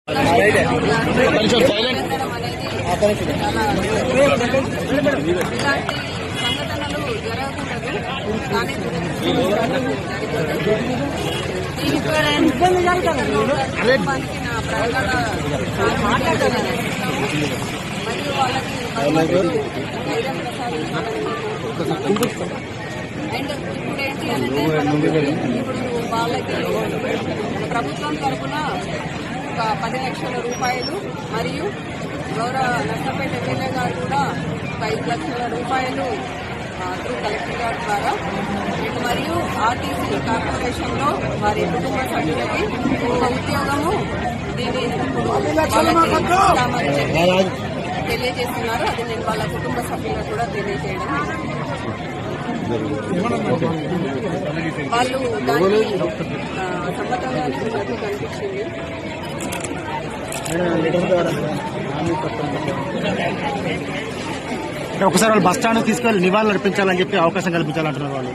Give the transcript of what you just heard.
ఇలాంటి సంఘటనలు జరగకూడదు కానీ కుటుంబానికి నా ప్రగాఢ మరియు వాళ్ళకి ధైర్యం ప్రసాదించాలని అండ్ ఇప్పుడు ఏంటి అంటే ఇప్పుడు వాళ్ళకి ప్రభుత్వం తరఫున ఒక 10 లక్షల రూపాయలు మరియు గౌరవ నర్సంపేట ఎమ్మెల్యే గారు కూడా ఒక 5 లక్షల రూపాయలు త్రూ కలెక్టర్ గారి ద్వారా మరియు ఆర్టీసీ కార్పొరేషన్లో వారి కుటుంబ సభ్యులకి ఒక ఉద్యోగము దీన్ని తెలియజేస్తున్నారు. అది నేను వాళ్ళ కుటుంబ సభ్యులకు కూడా తెలియజేయడం వాళ్ళు దాన్ని సమ్మతంగానే ఉన్నట్టు కనిపించింది. ఒకసారి వాళ్ళు బస్ స్టాండ్ తీసుకెళ్లి నివాళులు అర్పించాలని చెప్పి అవకాశం కల్పించాలంటున్నారు వాళ్ళు.